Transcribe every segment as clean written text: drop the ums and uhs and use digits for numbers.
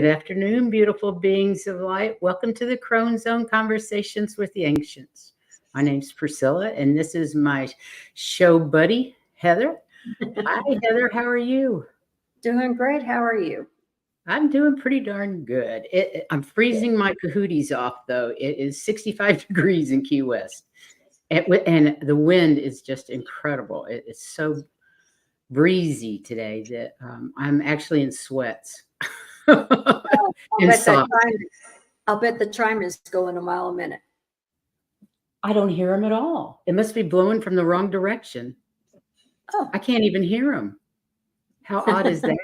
Good afternoon, beautiful beings of light. Welcome to the Crone Zone Conversations with the Ancients. My name's Priscilla, and this is my show buddy, Heather. Hi, Heather. How are you? Doing great. How are you? I'm doing pretty darn good. I'm freezing my cahooties off, though. It is 65 degrees in Key West, and the wind is just incredible. It's so breezy today that I'm actually in sweats. I'll bet the chime is going a mile a minute. I don't hear them at all. It must be blowing from the wrong direction. Oh, I can't even hear them. How odd is that?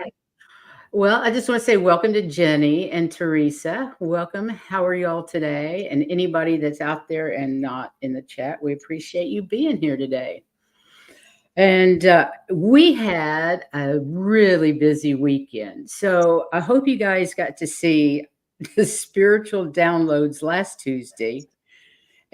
Well, I just want to say welcome to Jenny and Teresa. Welcome. How are you all today? And anybody that's out there and not in the chat, we appreciate you being here today. And we had a really busy weekend. So I hope you guys got to see the spiritual downloads last Tuesday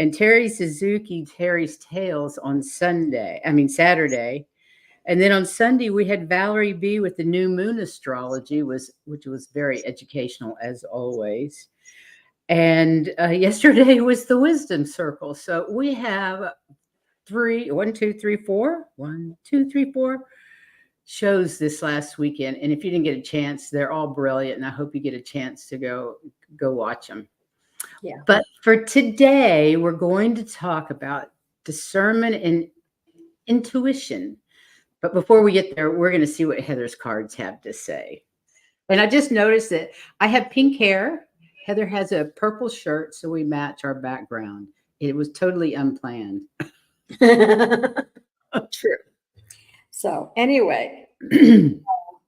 and Terry Suzuki, Terry's Tales on Saturday. And then on Sunday, we had Valerie B with the new moon astrology, which was very educational as always. And yesterday was the wisdom circle. So we have 4 shows this last weekend. And if you didn't get a chance, they're all brilliant. And I hope you get a chance to go watch them. Yeah. But for today, we're going to talk about discernment and intuition. But before we get there, we're going to see what Heather's cards have to say. And I just noticed that I have pink hair. Heather has a purple shirt, so we match our background. It was totally unplanned. True. So anyway,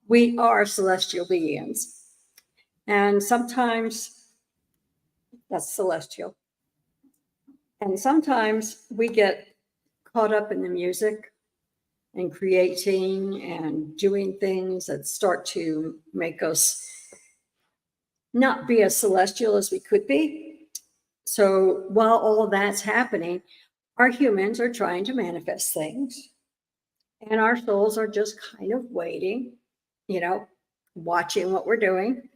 we are celestial beings. And sometimes that's celestial. And sometimes we get caught up in the music and creating and doing things that start to make us not be as celestial as we could be. So while all of that's happening, our humans are trying to manifest things. And our souls are just kind of waiting, watching what we're doing.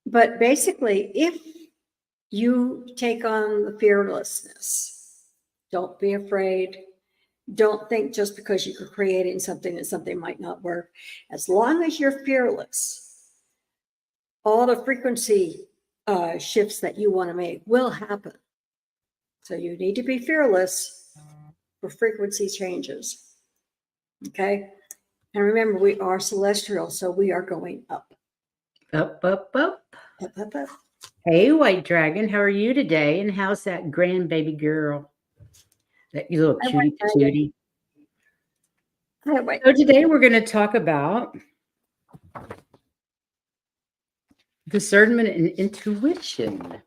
But basically, if you take on the fearlessness, don't be afraid. Don't think just because you're creating something that something might not work. As long as you're fearless, all the frequency shifts that you want to make will happen. So you need to be fearless for frequency changes. Okay? And remember, we are celestial, so we are going up. Up, up, up. Up, up, up. Hey, White Dragon, how are you today? And how's that grandbaby girl? That you little cutie patootie. So today we're going to talk about discernment and intuition.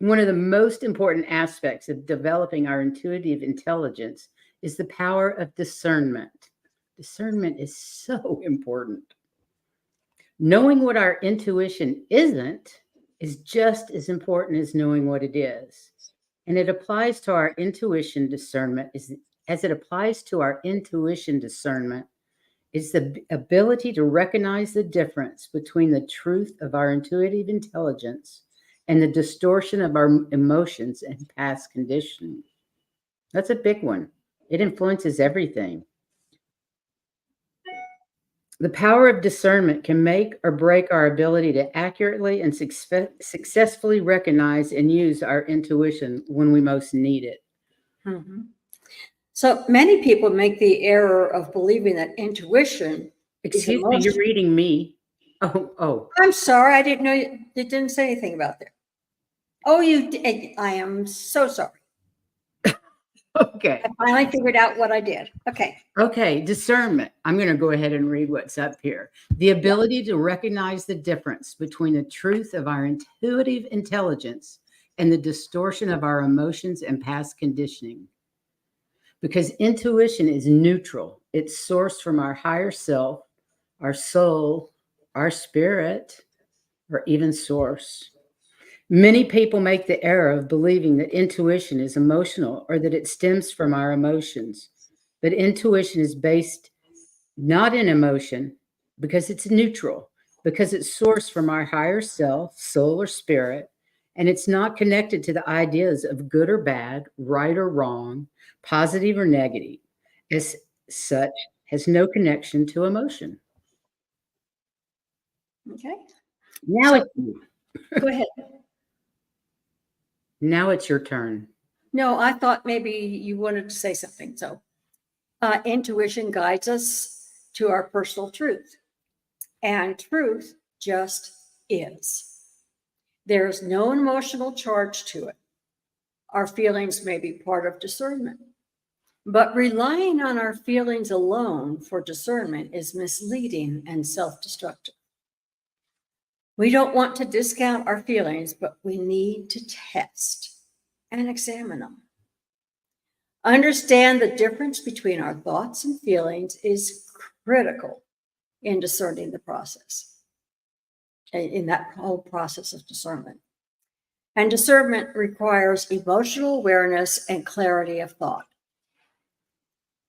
One of the most important aspects of developing our intuitive intelligence is the power of discernment. Discernment is so important. Knowing what our intuition isn't is just as important as knowing what it is. And it applies to our intuition discernment is the ability to recognize the difference between the truth of our intuitive intelligence and the distortion of our emotions and past conditioning. That's a big one. It influences everything. The power of discernment can make or break our ability to accurately and successfully recognize and use our intuition when we most need it. Mm-hmm. So many people make the error of believing that intuition. Excuse me, you're reading me. Oh. I'm sorry. I didn't know you didn't say anything about that. Oh, you did. I am so sorry. Okay. I finally figured out what I did. Okay. Discernment. I'm going to go ahead and read what's up here. The ability to recognize the difference between the truth of our intuitive intelligence and the distortion of our emotions and past conditioning. Because intuition is neutral. It's sourced from our higher self, our soul, our spirit, or even source. Many people make the error of believing that intuition is emotional or that it stems from our emotions. But intuition is based not in emotion because it's neutral, because it's sourced from our higher self, soul, or spirit, and it's not connected to the ideas of good or bad, right or wrong, positive or negative. As such, has no connection to emotion. Okay. Now, So go ahead. now it's your turn. No, I thought maybe you wanted to say something. So intuition guides us to our personal truth, and truth just is. There's no emotional charge to it. Our feelings may be part of discernment, but relying on our feelings alone for discernment is misleading and self-destructive. We don't want to discount our feelings, but we need to test and examine them. Understand the difference between our thoughts and feelings is critical in discerning the process, in that whole process of discernment. And discernment requires emotional awareness and clarity of thought.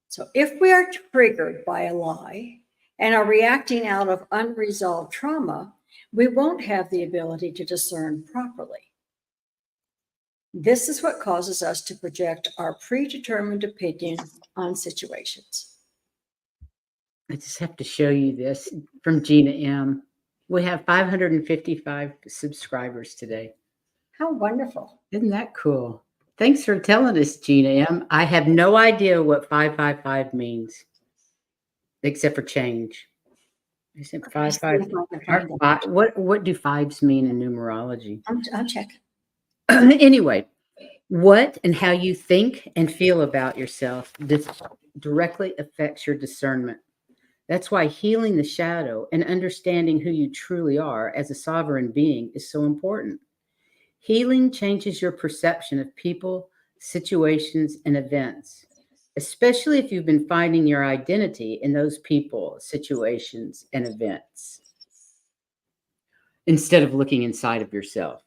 So if we are triggered by a lie and are reacting out of unresolved trauma, we won't have the ability to discern properly. This is what causes us to project our predetermined opinion on situations. I just have to show you this from Gina M. We have 555 subscribers today. How wonderful. Isn't that cool? Thanks for telling us, Gina M. I have no idea what 555 means, except for change. I said 555. What do fives mean in numerology? I'll check. Anyway, what and how you think and feel about yourself directly affects your discernment. That's why healing the shadow and understanding who you truly are as a sovereign being is so important. Healing changes your perception of people, situations, and events, especially if you've been finding your identity in those people, situations, and events, instead of looking inside of yourself.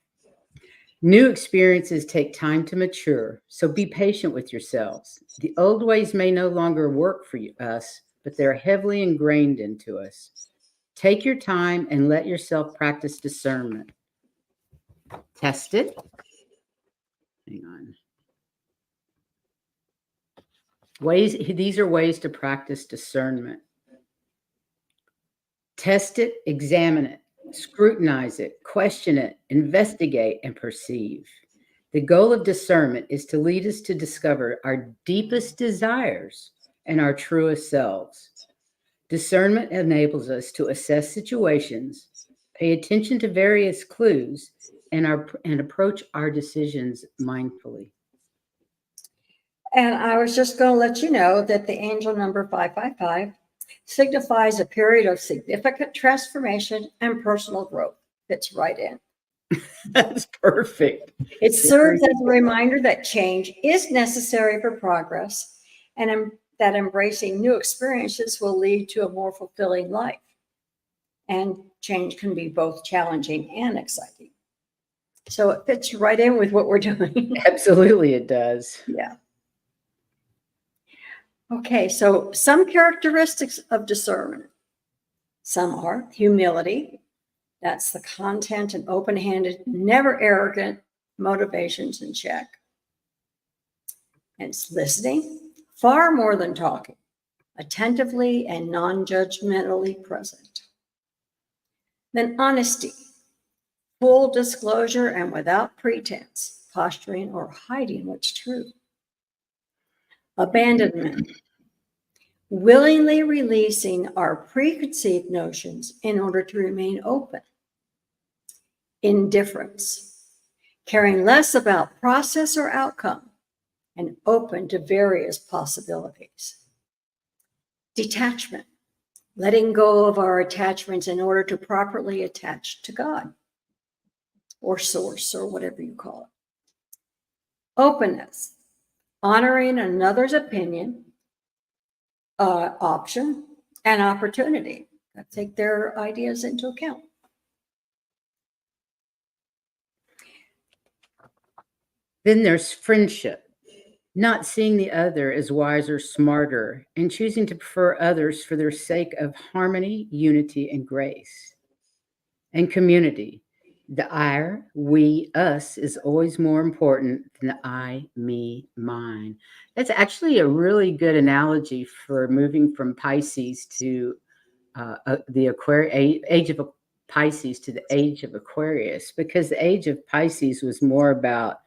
New experiences take time to mature, so be patient with yourselves. The old ways may no longer work for us, but they're heavily ingrained into us. Take your time and let yourself practice discernment. Test it. Hang on. These are ways to practice discernment. Test it, examine it, scrutinize it, question it, investigate, and perceive. The goal of discernment is to lead us to discover our deepest desires and our truest selves. Discernment enables us to assess situations, pay attention to various clues, and approach our decisions mindfully. And I was just going to let you know that the angel number 555 signifies a period of significant transformation and personal growth. Fits right in. That's perfect. It serves as a reminder that change is necessary for progress and that embracing new experiences will lead to a more fulfilling life. And change can be both challenging and exciting. So it fits right in with what we're doing. Absolutely, it does. Yeah. Okay, so some characteristics of discernment. Some are humility. That's the content and open-handed, never arrogant motivations in check. And it's listening, far more than talking, attentively and non-judgmentally present. Then honesty, full disclosure and without pretense, posturing or hiding what's true. Abandonment, willingly releasing our preconceived notions in order to remain open. Indifference, caring less about process or outcome and open to various possibilities. Detachment, letting go of our attachments in order to properly attach to God or source or whatever you call it. Openness, honoring another's opinion, option, and opportunity. Take their ideas into account. Then there's friendship, not seeing the other as wiser, smarter, and choosing to prefer others for their sake of harmony, unity, and grace. and community. The I, we, us is always more important than the I, me, mine. That's actually a really good analogy for moving from Pisces to the age of Pisces to the age of Aquarius, because the age of Pisces was more about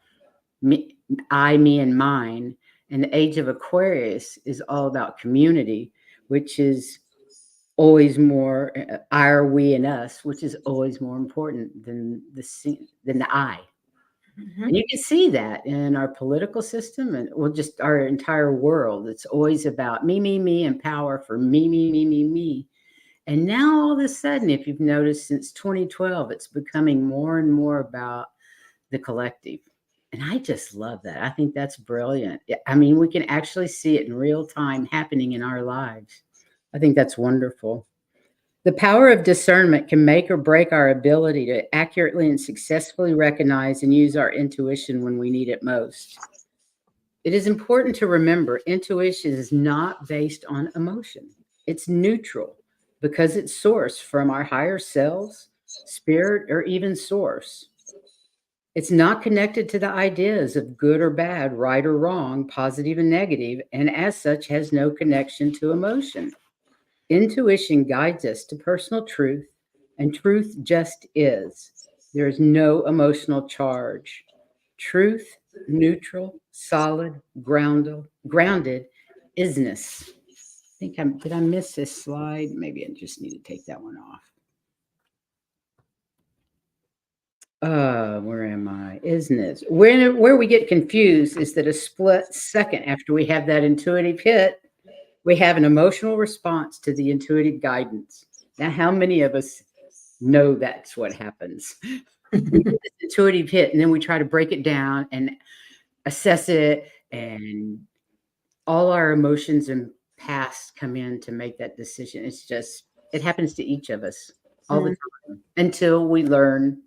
me, I, me, and mine, and the age of Aquarius is all about community, which is always more I, we, and us, which is always more important than the I. Mhm. And you can see that in our political system and well, just our entire world. It's always about me, me, me, and power for me, me, me, me, me. And now all of a sudden, if you've noticed since 2012, it's becoming more and more about the collective. And I just love that. I think that's brilliant. I mean, we can actually see it in real time happening in our lives. I think that's wonderful. The power of discernment can make or break our ability to accurately and successfully recognize and use our intuition when we need it most. It is important to remember intuition is not based on emotion. It's neutral because it's sourced from our higher selves, spirit, or even source. It's not connected to the ideas of good or bad, right or wrong, positive and negative, and as such has no connection to emotion. Intuition guides us to personal truth, and truth just is. There is no emotional charge. Truth, neutral, solid, grounded isness. Did I miss this slide? Maybe I just need to take that one off. Where am I? Isness. Where we get confused is that a split second after we have that intuitive hit, we have an emotional response to the intuitive guidance. Now, how many of us know that's what happens? We get this intuitive hit, and then we try to break it down and assess it, and all our emotions and past come in to make that decision. It's just, it happens to each of us all the time until we learn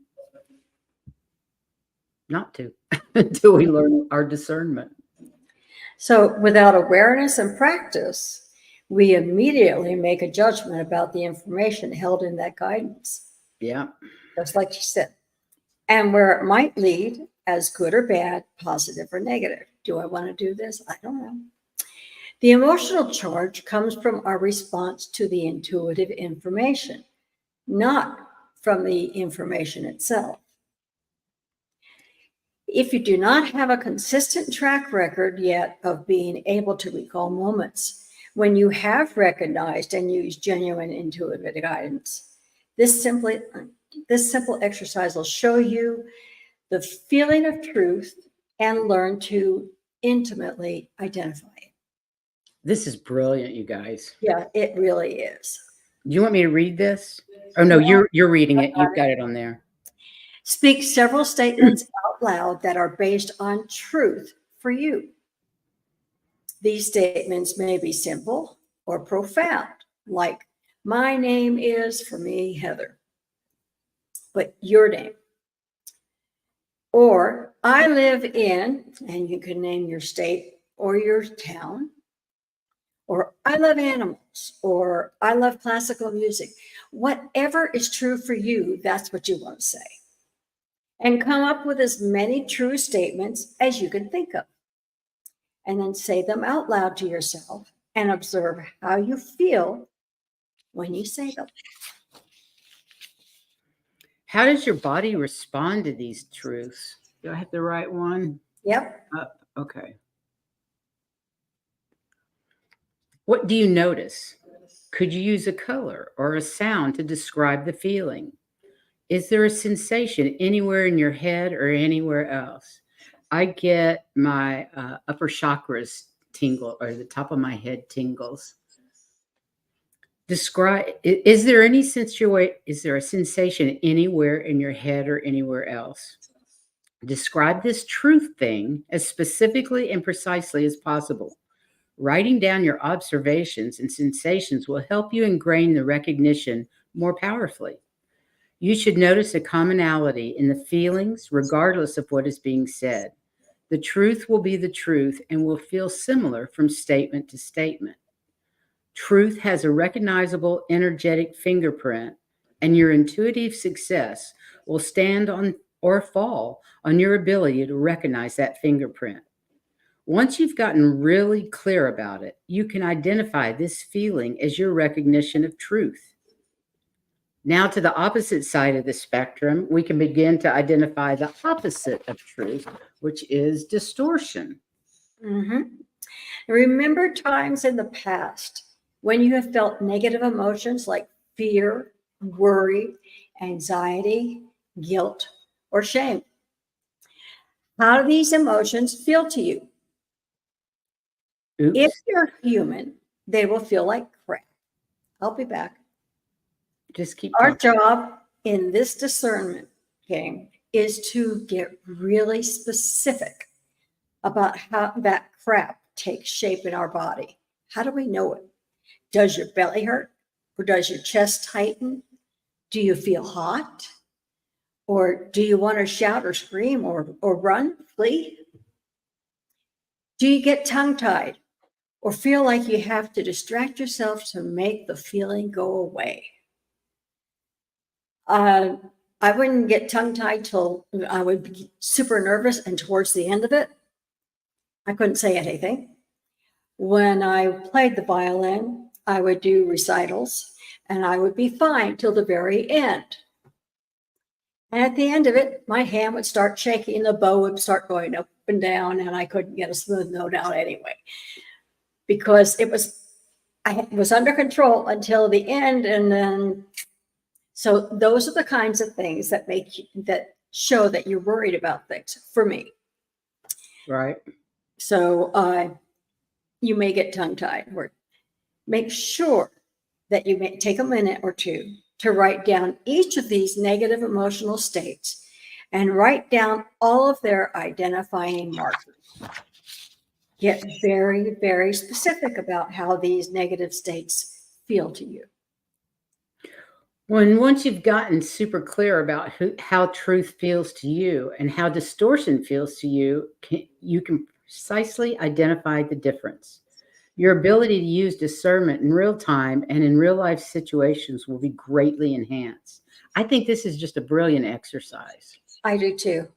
not to, until we learn our discernment. So, without awareness and practice, we immediately make a judgment about the information held in that guidance, Yeah. just like you said, and where it might lead as good or bad, positive or negative. Do I want to do this? I don't know. The emotional charge comes from our response to the intuitive information, not from the information itself. If you do not have a consistent track record yet of being able to recall moments when you have recognized and used genuine intuitive guidance, this simple exercise will show you the feeling of truth and learn to intimately identify it. This is brilliant, you guys. Yeah, it really is. Do you want me to read this? Oh no, you're reading it. You've got it on there. Speak several statements out loud that are based on truth for you. These statements may be simple or profound, like, my name is, for me, Heather, but your name. Or, I live in, and you can name your state or your town. Or, I love animals. Or, I love classical music. Whatever is true for you, that's what you want to say. And come up with as many true statements as you can think of. And then say them out loud to yourself and observe how you feel when you say them. How does your body respond to these truths? Do I have the right one? Yep. Up. Okay. What do you notice? Could you use a color or a sound to describe the feeling? Is there a sensation anywhere in your head or anywhere else? I get my upper chakras tingle, or the top of my head tingles. Describe, is there any is there a sensation anywhere in your head or anywhere else? Describe this truth thing as specifically and precisely as possible. Writing down your observations and sensations will help you ingrain the recognition more powerfully. You should notice a commonality in the feelings, regardless of what is being said. The truth will be the truth and will feel similar from statement to statement. Truth has a recognizable energetic fingerprint and your intuitive success will stand on or fall on your ability to recognize that fingerprint. Once you've gotten really clear about it, you can identify this feeling as your recognition of truth. Now, to the opposite side of the spectrum, we can begin to identify the opposite of truth, which is distortion. Remember times in the past when you have felt negative emotions like fear, worry, anxiety, guilt, or shame. How do these emotions feel to you? If Oops, you're human, they will feel like crap. I'll be back. just keep Our talking. job in this discernment game is to get really specific about how that crap takes shape in our body. How do we know it? Does your belly hurt? Or does your chest tighten? Do you feel hot? Or do you want to shout or scream or run, flee? Do you get tongue-tied or feel like you have to distract yourself to make the feeling go away? I wouldn't get tongue-tied till I would be super nervous, and towards the end of it, I couldn't say anything. When I played the violin, I would do recitals, and I would be fine till the very end. And at the end of it, my hand would start shaking, the bow would start going up and down, and I couldn't get a smooth note out anyway, because I was under control until the end. And then, so those are the kinds of things that that show that you're worried about things for me. Right. So you may get tongue-tied. Or make sure that you may take a minute or two to write down each of these negative emotional states and write down all of their identifying markers. Get very, very specific about how these negative states feel to you. Once you've gotten super clear about how truth feels to you and how distortion feels to you, you can precisely identify the difference. Your ability to use discernment in real time and in real life situations will be greatly enhanced. I think this is just a brilliant exercise. I do too.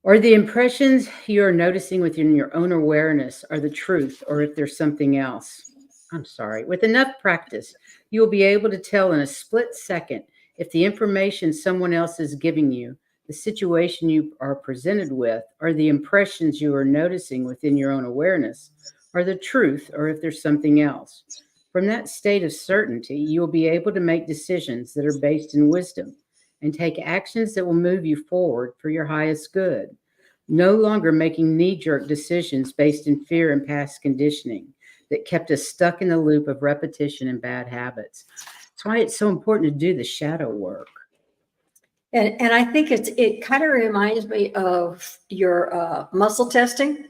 Or the impressions you're noticing within your own awareness are the truth, or if there's something else. I'm sorry. With enough practice, you'll be able to tell in a split second if the information someone else is giving you, the situation you are presented with, or the impressions you are noticing within your own awareness are the truth, or if there's something else. From that state of certainty, you'll be able to make decisions that are based in wisdom and take actions that will move you forward for your highest good. No longer making knee-jerk decisions based in fear and past conditioning that kept us stuck in the loop of repetition and bad habits. That's why it's so important to do the shadow work. And I think it kind of reminds me of your muscle testing,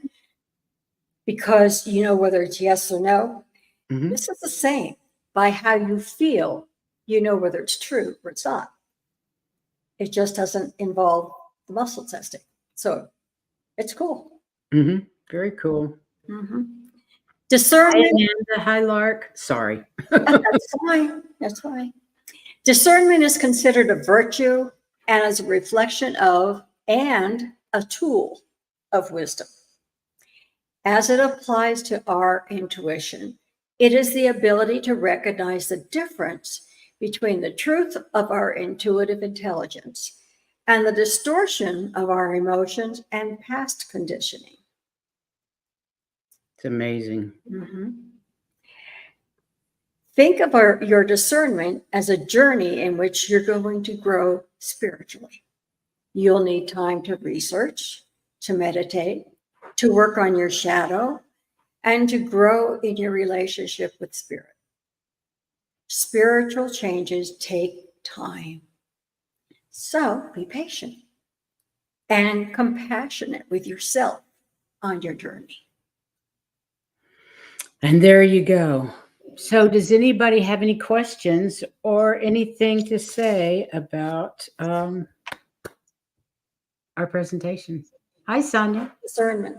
because you know whether it's yes or no. Mhm. This is the same. By how you feel, you know whether it's true or it's not. It just doesn't involve the muscle testing. So it's cool. Very cool. Mhm. Hi, Discernment, Amanda. Hi, Lark. Sorry. that's fine. That's fine. Discernment is considered a virtue and as a reflection of and a tool of wisdom. As it applies to our intuition, it is the ability to recognize the difference between the truth of our intuitive intelligence and the distortion of our emotions and past conditioning. It's amazing. Think of your discernment as a journey in which you're going to grow spiritually. You'll need time to research, to meditate, to work on your shadow, and to grow in your relationship with spirit. Spiritual changes take time. So be patient and compassionate with yourself on your journey. And there you go. So, does anybody have any questions or anything to say about our presentation? Hi, Sonia. Discernment.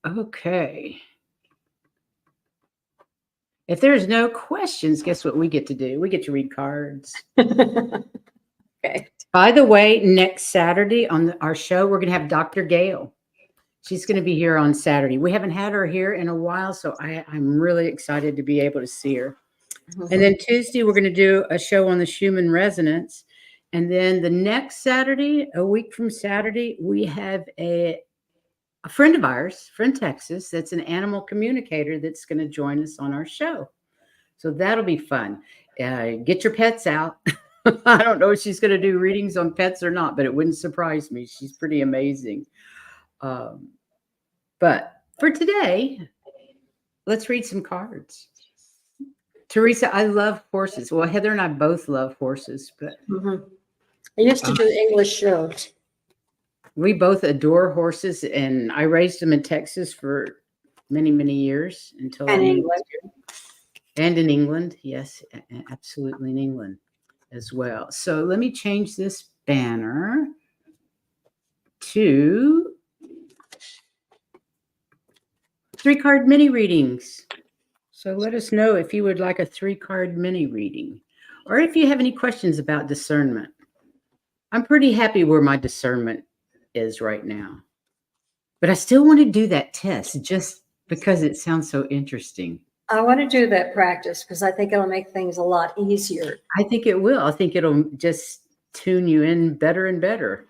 Okay. If there's no questions, guess what we get to do? We get to read cards. Okay. By the way, next Saturday on our show, we're going to have Dr. Gail. She's going to be here on Saturday. We haven't had her here in a while, so I'm really excited to be able to see her. And then Tuesday, we're going to do a show on the Schumann resonance. And then the next Saturday, a week from Saturday, we have a friend of ours from Texas that's an animal communicator that's going to join us on our show. So that'll be fun. Get your pets out. I don't know if she's going to do readings on pets or not, but it wouldn't surprise me. She's pretty amazing. But for today, let's read some cards. Teresa, I love horses. Well, Heather and I both love horses, but I used to do English shows. we both adore horses, and I raised them in Texas for many, many years until And I moved England. here. And in England, yes, absolutely in England as well. So let me change this banner to 3-card mini readings. So let us know if you would like a 3-card mini reading, or if you have any questions about discernment. I'm pretty happy where my discernment is right now, but I still want to do that test just because it sounds so interesting. I want to do that practice because I think it'll make things a lot easier. I think it will. I think it'll just tune you in better and better.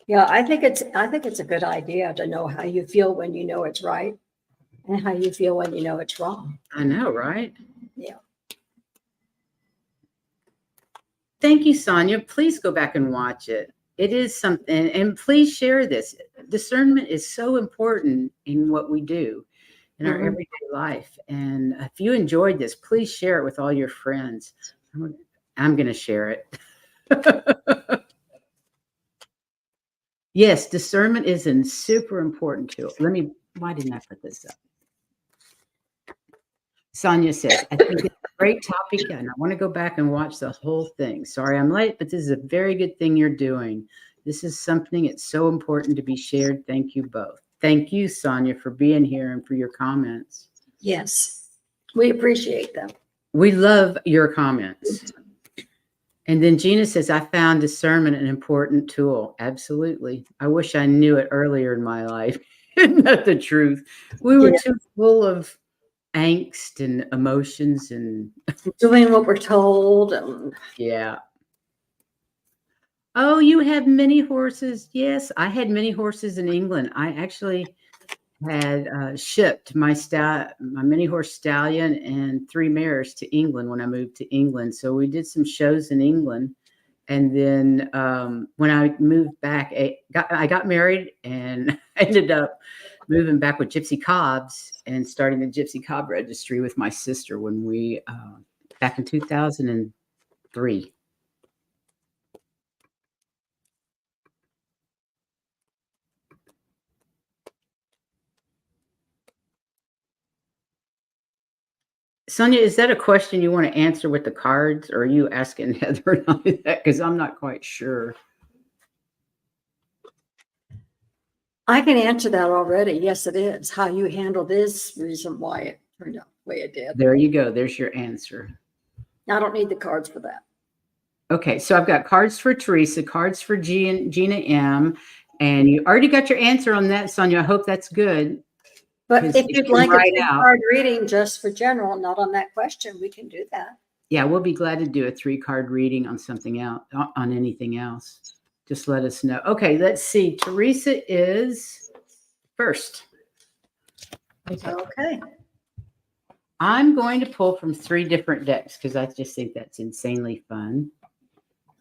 Yeah, I think it's a good idea to know how you feel when you know it's right and how you feel when you know it's wrong. I know, right? Yeah. Thank you, Sonia. Please go back and watch it. It is something, and please share this. Discernment is so important in what we do in our everyday life. And if you enjoyed this, please share it with all your friends. I'm going to share it. Yes, discernment is a super important tool. Why didn't I put this up? Sonia says, I think it's a great topic, and I want to go back and watch the whole thing. Sorry I'm late, but this is a very good thing you're doing. This is something it's so important to be shared. Thank you both. Thank you, Sonia, for being here and for your comments. Yes, we appreciate them. We love your comments. And then Gina says, I found discernment an important tool. Absolutely. I wish I knew it earlier in my life. Isn't that the truth? We were too full of angst and emotions and doing what we're told. Yeah. Oh, you have many horses. Yes, I had many horses in England. I actually had shipped my mini horse stallion and 3 mares to England when I moved to England. So we did some shows in England. And then when I moved back, I got married and ended up moving back with Gypsy Cobs and starting the Gypsy Cob Registry with my sister when we, back in 2003. Sonia, is that a question you want to answer with the cards, or are you asking Heather and I that? Because I'm not quite sure. I can answer that already. Yes, it is. How you handle this reason why it turned out the way it did. There you go. There's your answer. I don't need the cards for that. Okay, so I've got cards for Teresa, cards for Gina M, and you already got your answer on that, Sonia. I hope that's good. But if you'd like a card reading just for general, not on that question, we can do that. Yeah, we'll be glad to do a 3-card reading on something else, on anything else. Just let us know. Okay, let's see. Teresa is first. Okay. I'm going to pull from 3 different decks because I just think that's insanely fun.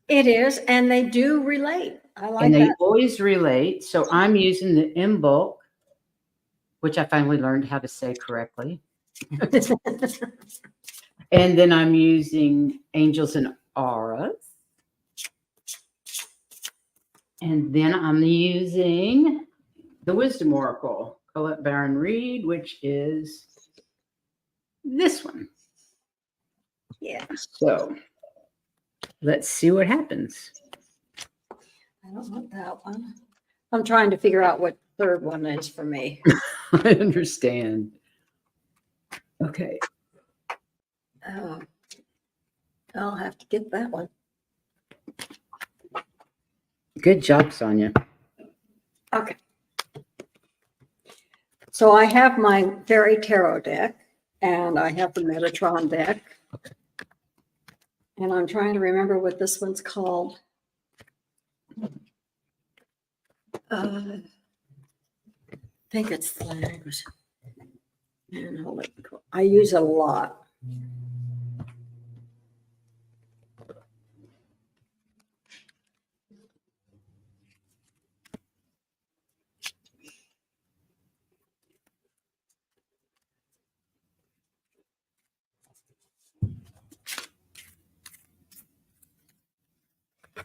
It is, and they do relate. I like that. And they always relate. So I'm using the Imbolc, which I finally learned how to say correctly. And then I'm using Angels and Auras. And then I'm using the Wisdom Oracle, Colette Baron Reed, which is this one. Yeah. So let's see what happens. I don't want that one. I'm trying to figure out what third one is for me. I understand. Okay. I'll have to get that one. Good job, Sonia. Okay. So I have my Fairy Tarot deck, and I have the Metatron deck. And I'm trying to remember what this one's called. I think it's flags. And hold it. I use it a lot.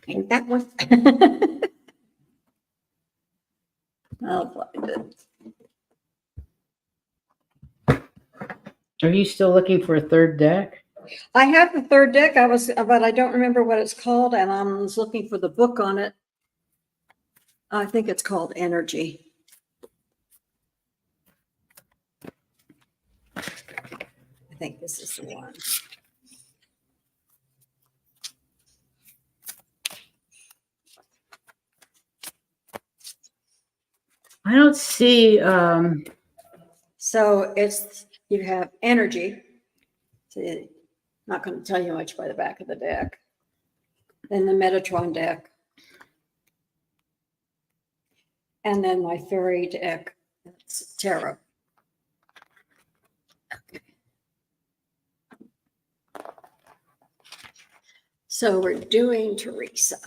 Ain't that one? I'll find it. Are you still looking for a third deck? I have the third deck. But I don't remember what it's called, and I was looking for the book on it. I think it's called Energy. I think this is the one. I don't see. So you have Energy. See, not going to tell you much by the back of the deck. Then the Metatron deck. And then my Fairy deck. That's Tarot. Okay. So we're doing Teresa.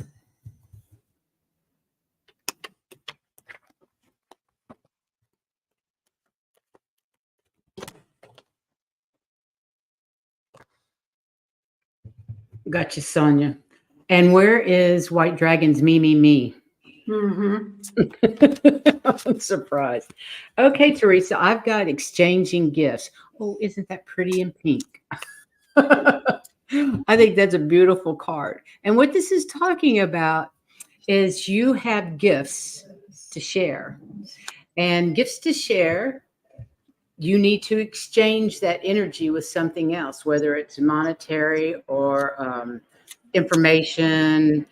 Gotcha, Sonia. And where is White Dragon's me, me, me? Mm-hmm. I'm surprised. Okay, Teresa, I've got exchanging gifts. Oh, isn't that pretty in pink? I think that's a beautiful card. And what this is talking about is you have gifts to share. And gifts to share, you need to exchange that energy with something else, whether it's monetary or information,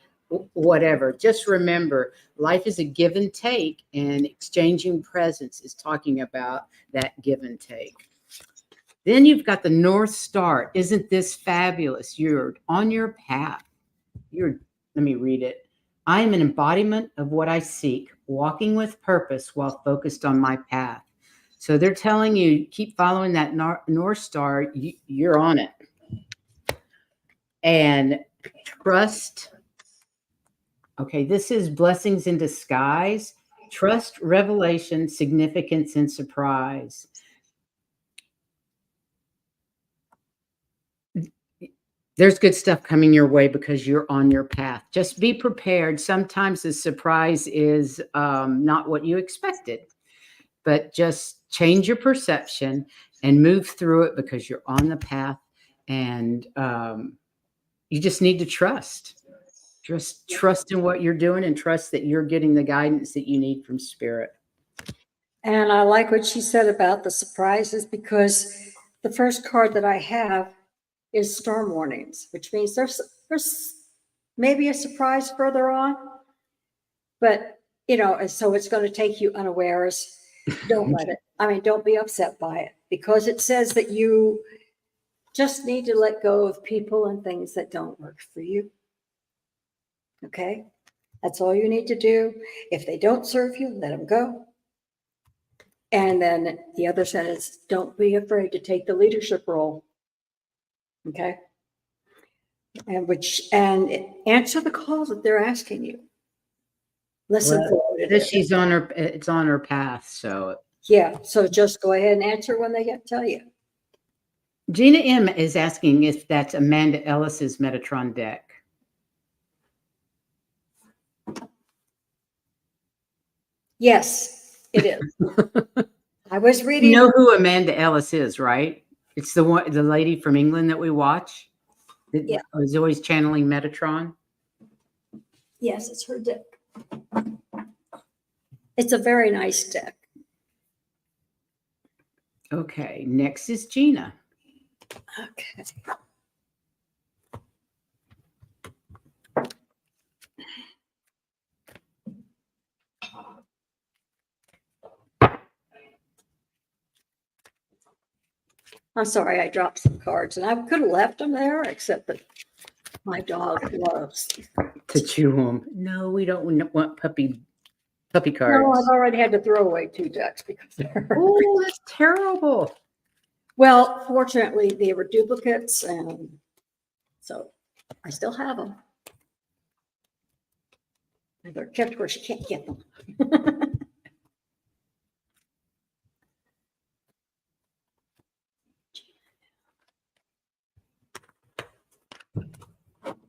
whatever. Just remember, life is a give and take, and exchanging presents is talking about that give and take. Then you've got the North Star. Isn't this fabulous? You're on your path. Let me read it. I am an embodiment of what I seek, walking with purpose while focused on my path. So they're telling you, keep following that North Star. You're on it. And trust. Okay, this is blessings in disguise. Trust, revelation, significance, and surprise. There's good stuff coming your way because you're on your path. Just be prepared. Sometimes the surprise is not what you expected, but just change your perception and move through it because you're on the path, and you just need to trust. Just trust in what you're doing and trust that you're getting the guidance that you need from Spirit. And I like what she said about the surprises, because the first card that I have is storm warnings, which means there's maybe a surprise further on, but so it's going to take you unawares. Don't let it. Don't be upset by it, because it says that you just need to let go of people and things that don't work for you. Okay? That's all you need to do. If they don't serve you, let them go. And then the other sentence, don't be afraid to take the leadership role. Okay? And answer the calls that they're asking you. Listen for what it is. It's on her path. So yeah. So just go ahead and answer when they tell you. Gina M is asking if that's Amanda Ellis's Metatron deck. Yes, it is. I was reading. You know who Amanda Ellis is, right? It's the lady from England that we watch. Yeah. Is always channeling Metatron. Yes, it's her deck. It's a very nice deck. Okay, next is Gina. Okay. I'm sorry, I dropped some cards and I could have left them there, except that my dog loves. To chew them. No, we don't want puppy No, cards. I've already had to throw away 2 decks because they're. Oh, that's terrible. Well, fortunately, they were duplicates, and so I still have them. And they're kept where she can't get them.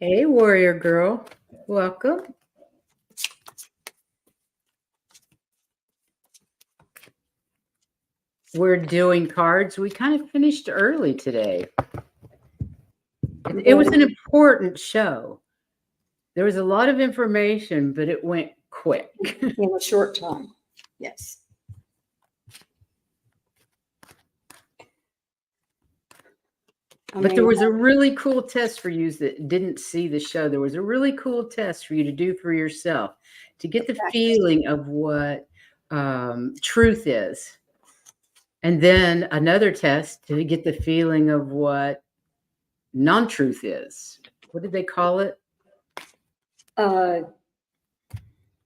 Hey, warrior girl. Welcome. We're doing cards. We kind of finished early today. It was an important show. There was a lot of information, but it went quick. In a short time. Yes. But there was a really cool test for you that didn't see the show. There was a really cool test for you to do for yourself to get the feeling of what truth is. And then another test to get the feeling of what non-truth is. What did they call it?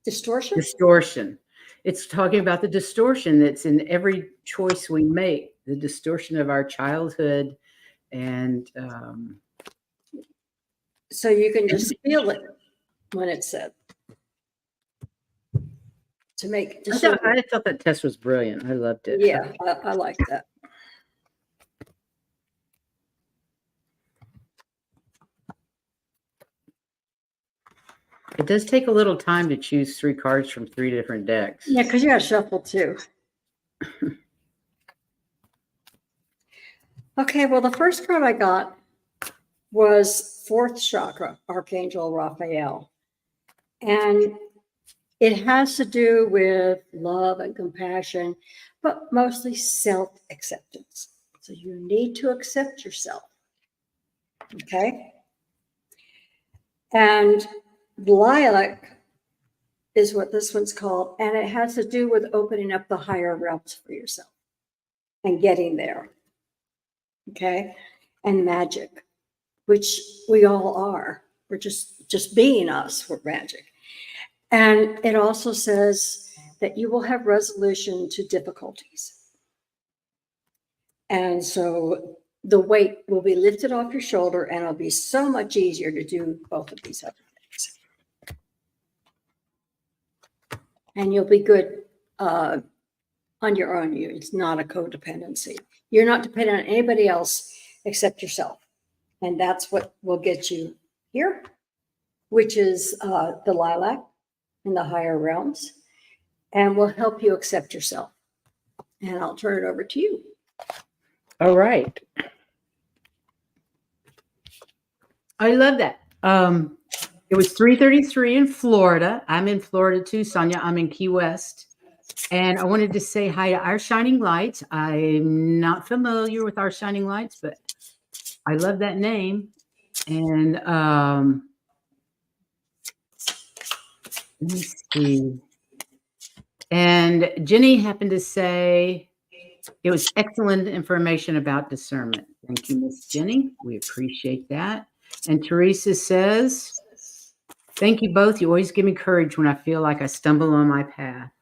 Distortion? Distortion. It's talking about the distortion that's in every choice we make, the distortion of our childhood. And so you can just feel it when it's said. To make I thought that test was brilliant. I loved it. Yeah, I like that. It does take a little time to choose 3 cards from 3 different decks. Yeah, because you got to shuffle too. Okay, well, the first card I got was 4th chakra, Archangel Raphael. And it has to do with love and compassion, but mostly self-acceptance. So you need to accept yourself. Okay? And lilac is what this one's called, and it has to do with opening up the higher realms for yourself and getting there. Okay? And magic, which we all are. We're just being us, we're magic. And it also says that you will have resolution to difficulties. And so the weight will be lifted off your shoulder, and it'll be so much easier to do both of these other things. And you'll be good on your own. It's not a codependency. You're not dependent on anybody else except yourself. And that's what will get you here, which is the lilac in the higher realms, and will help you accept yourself. And I'll turn it over to you. All right. I love that. It was 3:33 in Florida. I'm in Florida too, Sonia. I'm in Key West. And I wanted to say hi to Our Shining Lights. I'm not familiar with Our Shining Lights, but I love that name. And let me see. And Jenny happened to say it was excellent information about discernment. Thank you, Miss Jenny. We appreciate that. And Teresa says, thank you both. You always give me courage when I feel like I stumble on my path.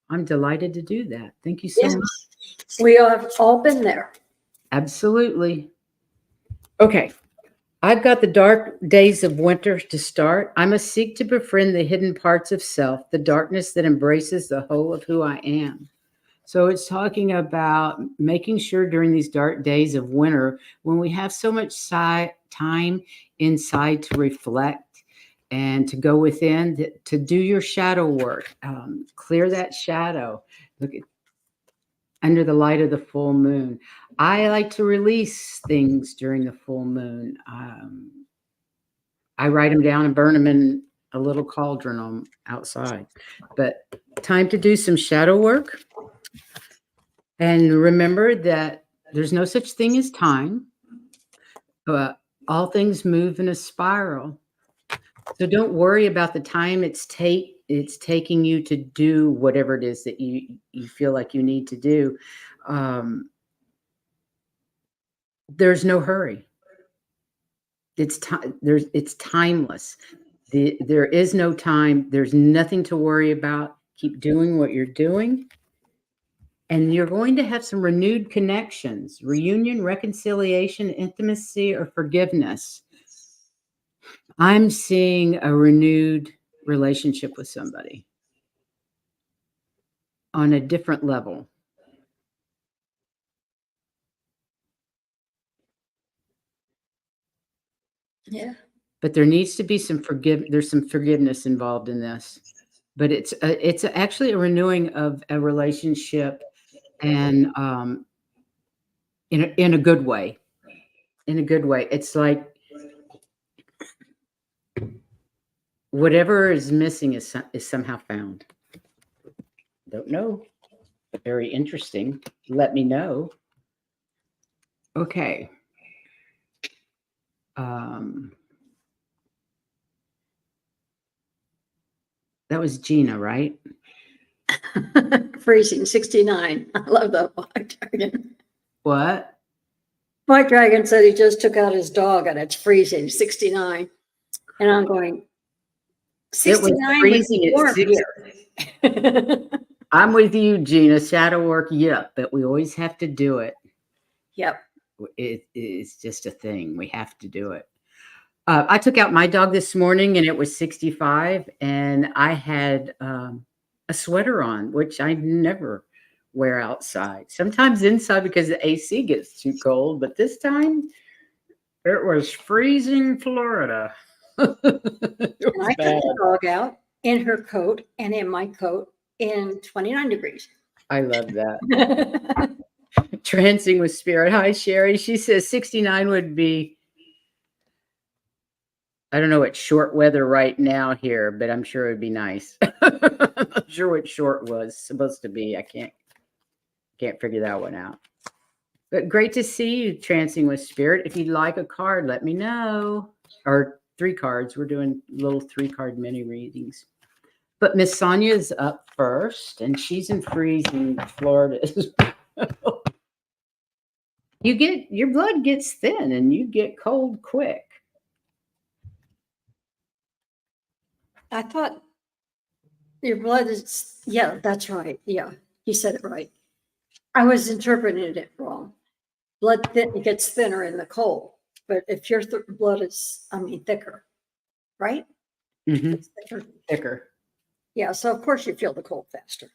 I'm delighted to do that. Thank you so much. We have all been there. Absolutely. Okay. I've got the dark days of winter to start. I must seek to befriend the hidden parts of self, the darkness that embraces the whole of who I am. So it's talking about making sure during these dark days of winter, when we have so much time inside to reflect and to go within, to do your shadow work, clear that shadow, look at under the light of the full moon. I like to release things during the full moon. I write them down and burn them in a little cauldron outside. But time to do some shadow work. And remember that there's no such thing as time, but all things move in a spiral. So don't worry about the time it's taking you to do whatever it is that you feel like you need to do. Um, there's no hurry. It's timeless. There is no time. There's nothing to worry about. Keep doing what you're doing. And you're going to have some renewed connections, reunion, reconciliation, intimacy, or forgiveness. I'm seeing a renewed relationship with somebody on a different level. Yeah. But there needs to be there's some forgiveness involved in this. But it's actually a renewing of a relationship, and in a good way. In a good way. It's like whatever is missing is somehow found. Don't know. Very interesting. Let me know. Okay. That was Gina, right? Freezing 69. I love that white dragon. What? White dragon said he just took out his dog and it's freezing 69. And I'm going, 69 was freezing warm at 6. here. I'm with you, Gina. Shadow work, yep, but we always have to do it. Yep. It is just a thing. We have to do it. I took out my dog this morning and it was 65, and I had a sweater on, which I never wear outside. Sometimes inside because the AC gets too cold, but this time it was freezing Florida. And I took the dog out in her coat and in my coat in 29 degrees. I love that. Trancing with Spirit. Hi, Sherry. She says 69 would be, I don't know what short weather right now here, but I'm sure it would be nice. I'm not sure what short was supposed to be. I can't figure that one out. But great to see you, Trancing with Spirit. If you'd like a card, let me know. Or 3 cards. We're doing little 3-card mini readings. But Miss Sonia is up first, and she's in freezing Florida as well. Your blood gets thin and you get cold quick. I thought your blood is, yeah, that's right. Yeah, you said it right. I was interpreting it wrong. Blood gets thinner in the cold, but if your blood is, thicker, right? Mm-hmm. It's thicker. Thicker. Yeah, so of course you feel the cold faster.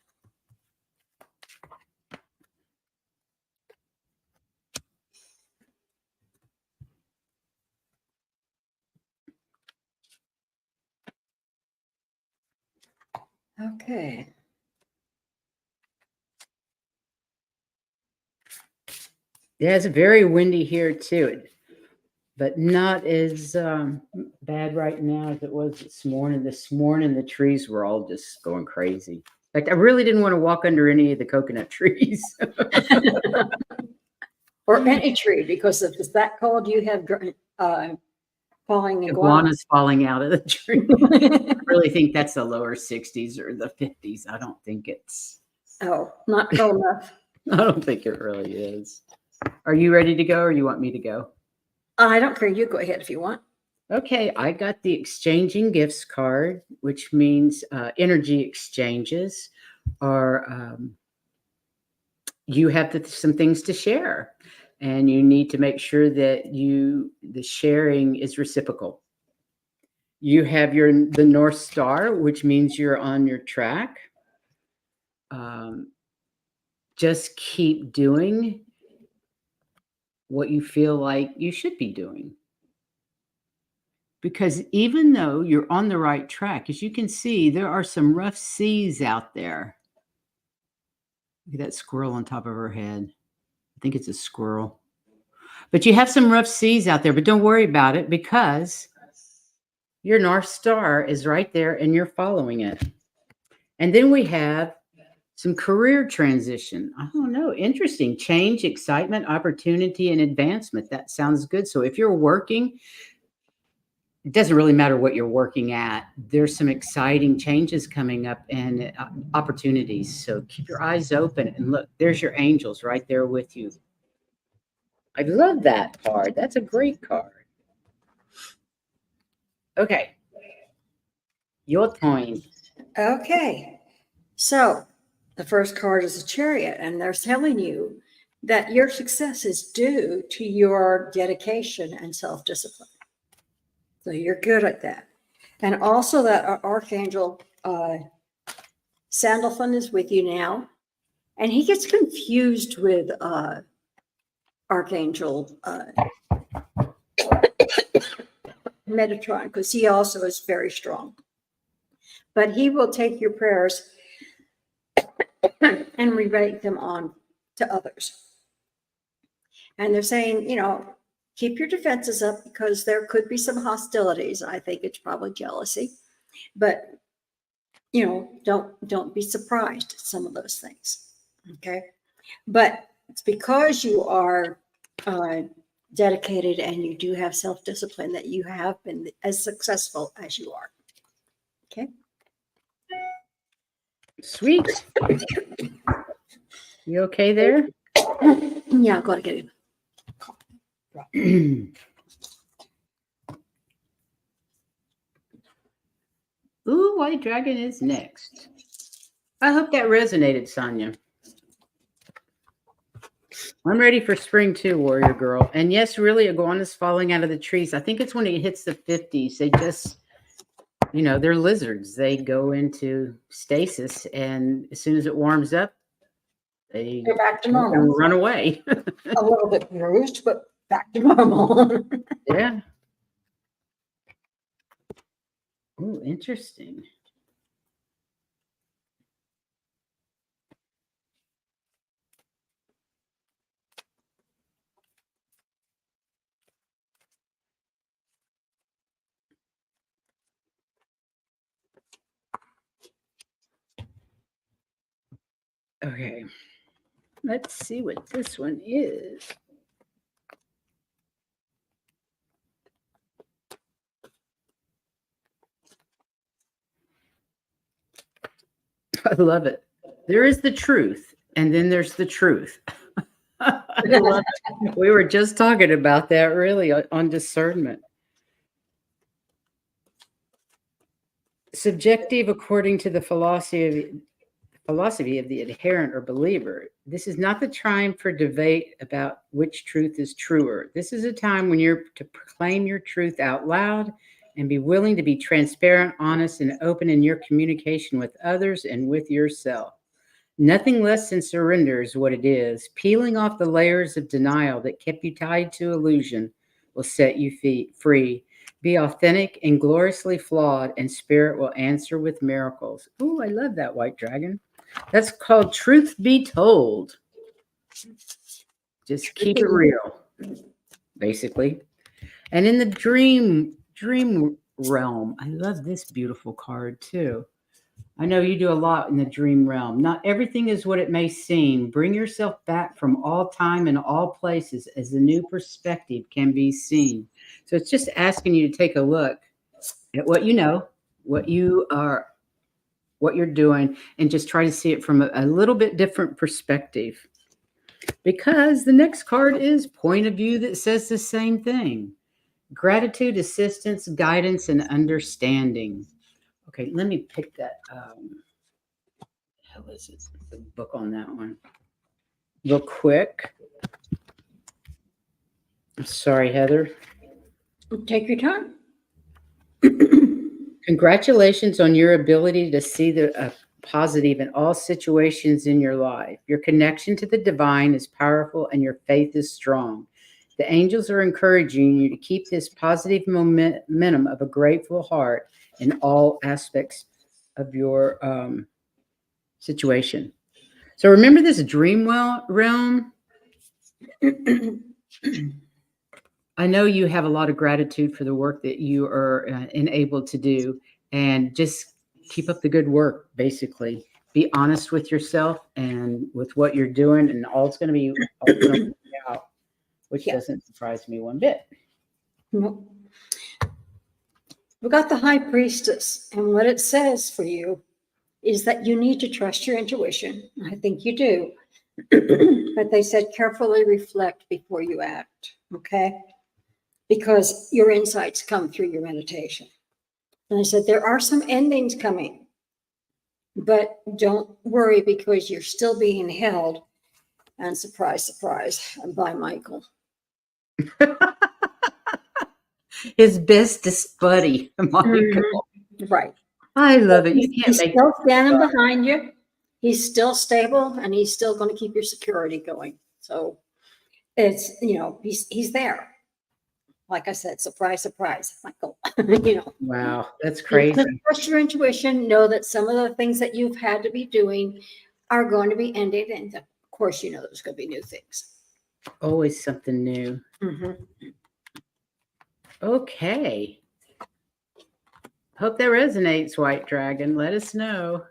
Okay. Yeah, it's very windy here too, but not as bad right now as it was this morning. This morning, the trees were all just going crazy. Like I really didn't want to walk under any of the coconut trees. Or any tree, because if it's that cold, you have falling Iguanas falling out of the tree. I really think that's the lower 60s or the 50s. I don't think it's. Oh, not cold enough. I don't think it really is. Are you ready to go or you want me to go? I don't care. You go ahead if you want. Okay, I got the exchanging gifts card, which means energy exchanges, or you have some things to share, and you need to make sure that the sharing is reciprocal. You have the North Star, which means you're on your track. Just keep doing what you feel like you should be doing. Because even though you're on the right track, as you can see, there are some rough seas out there. Look at that squirrel on top of her head. I think it's a squirrel. But you have some rough seas out there, but don't worry about it because your North Star is right there and you're following it. And then we have Some career transition. I don't know. Interesting. Change, excitement, opportunity, and advancement. That sounds good. So if you're working, it doesn't really matter what you're working at. There's some exciting changes coming up and opportunities. So keep your eyes open and look, there's your angels right there with you. I love that card. That's a great card. Okay. Your turn. Okay. So the first card is a Chariot, and they're telling you that your success is due to your dedication and self-discipline. So you're good at that. And also that Archangel Sandalphon is with you now. And he gets confused with Archangel Metatron, because he also is very strong. But he will take your prayers and relate them on to others. And they're saying, keep your defenses up, because there could be some hostilities. I think it's probably jealousy, but don't be surprised at some of those things. Okay. But it's because you are dedicated and you do have self-discipline that you have been as successful as you are. Okay. Sweet. You okay there? Yeah, I've got to get in. Ooh, White Dragon is next. I hope that resonated, Sonia. I'm ready for spring too, Warrior Girl. And yes, really, iguanas falling out of the trees. I think it's when it hits the 50s. They just, they're lizards. They go into stasis, and as soon as it warms up, they're back to normal. Run away. A little bit bruised, but back to normal. Yeah. Oh, interesting. Okay. Let's see what this one is. I love it. There is the truth, and then there's the truth. We were just talking about that really on discernment. Subjective according to the philosophy of the adherent or believer. This is not the time for debate about which truth is truer. This is a time when you're to proclaim your truth out loud and be willing to be transparent, honest, and open in your communication with others and with yourself. Nothing less than surrender is what it is. Peeling off the layers of denial that kept you tied to illusion will set you free. Be authentic and gloriously flawed, and spirit will answer with miracles. Oh, I love that, White Dragon. That's called Truth Be Told. Just keep it real, basically. And in the dream realm, I love this beautiful card too. I know you do a lot in the dream realm. Not everything is what it may seem. Bring yourself back from all time and all places as a new perspective can be seen. So it's just asking you to take a look at what you know, what you're doing, and just try to see it from a little bit different perspective. Because the next card is point of view that says the same thing. Gratitude, assistance, guidance, and understanding. Okay, let me pick that. Hell is it? The book on that one. Real quick. I'm sorry, Heather. Take your time. Congratulations on your ability to see the positive in all situations in your life. Your connection to the divine is powerful and your faith is strong. The angels are encouraging you to keep this positive momentum of a grateful heart in all aspects of your situation. So remember this dream realm. I know you have a lot of gratitude for the work that you are enabled to do, and just keep up the good work, basically. be honest with yourself and with what you're doing, and all's going to work out, which doesn't surprise me one bit. Nope. We got the High Priestess, and what it says for you is that you need to trust your intuition. I think you do. But they said carefully reflect before you act, okay? Because your insights come through your meditation. And I said there are some endings coming, but don't worry because you're still being held. And surprise, surprise, by Michael. His bestest buddy, Michael. Mm-hmm. Right. I love it. You can't he's make still standing behind you. He's still stable, and he's still going to keep your security going. So it's, he's there. Like I said, surprise, surprise, Michael. Wow, that's crazy. Trust your intuition. Know that some of the things that you've had to be doing are going to be ended, and of course, there's going to be new things. Always something new. Mm-hmm. Okay. Hope that resonates, White Dragon. Let us know.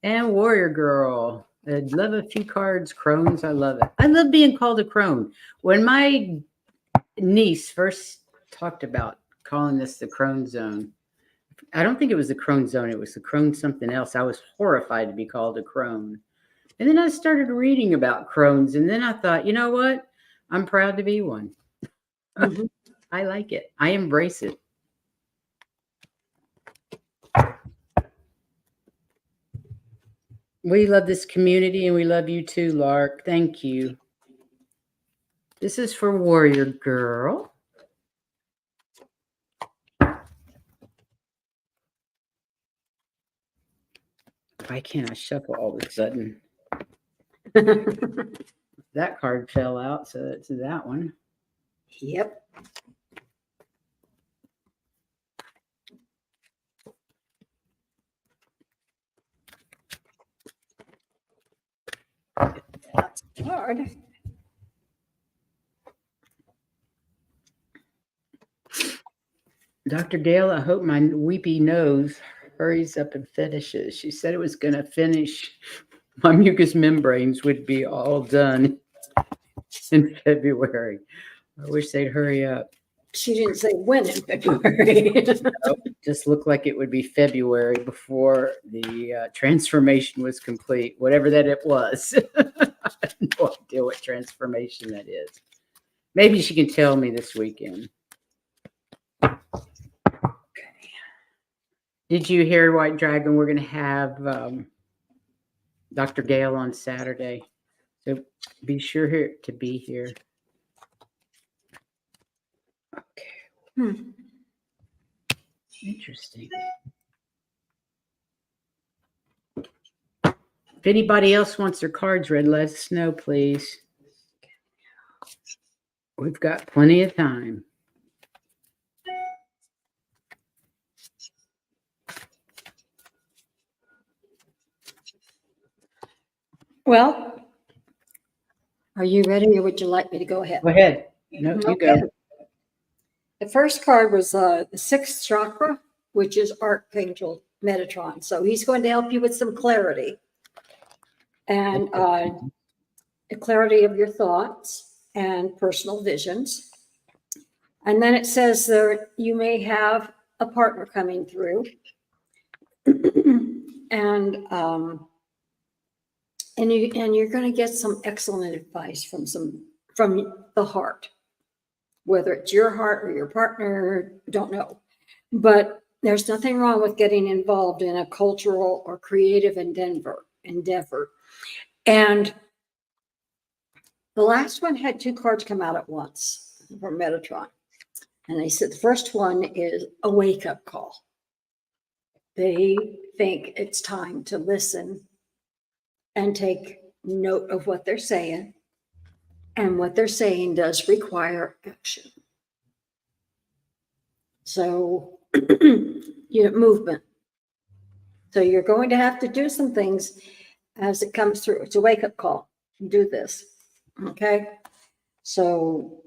And Warrior Girl. I'd love a few cards. Crones, I love it. I love being called a crone. When my niece first talked about calling this the Crone Zone, I don't think it was the Crone Zone. It was the Crone something else. I was horrified to be called a crone. And then I started reading about crones. And then I thought, you know what? I'm proud to be one. Mm-hmm. I like it. I embrace it. We love this community, and we love you too, Lark. Thank you. This is for Warrior Girl. Why can't I shuffle all of a sudden? That card fell out, so that's that one. Yep. That's hard. Dr. Gail, I hope my weepy nose hurries up and finishes. She said it was going to finish. My mucous membranes would be all done in February. I wish they'd hurry up. She didn't say when in February. Nope, just looked like it would be February before the transformation was complete, whatever that it was. I have no idea what transformation that is. Maybe she can tell me this weekend. Okay. Did you hear, White Dragon? We're going to have Dr. Gail on Saturday. So be sure to be here. Okay. Interesting. If anybody else wants their cards read, let us know, please. We've got plenty of time. Well, are you ready, or would you like me to go ahead? Go ahead. No, you go. The first card was the 6th chakra, which is Archangel Metatron. So he's going to help you with some clarity and the clarity of your thoughts and personal visions. And then it says there you may have a partner coming through, and you're going to get some excellent advice from the heart. Whether it's your heart or your partner, don't know. But there's nothing wrong with getting involved in a cultural or creative endeavor. And the last one had 2 cards come out at once from Metatron. And they said the first one is a wake-up call. They think it's time to listen and take note of what they're saying. And what they're saying does require action. So, movement. So you're going to have to do some things as it comes through. It's a wake-up call. Do this. Okay? So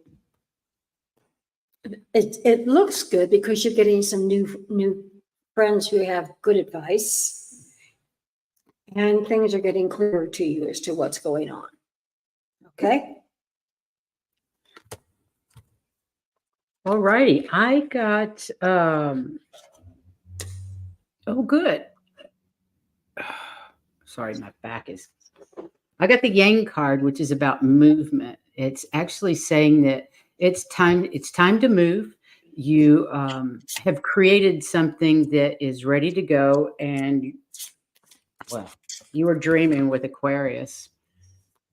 it looks good because you're getting some new friends who have good advice. and things are getting clearer to you as to what's going on. Okay? All righty. I got, oh, good. Sorry, my back is, I got the Yang card, which is about movement. It's actually saying that it's time to move. You have created something that is ready to go, and well, you are dreaming with Aquarius.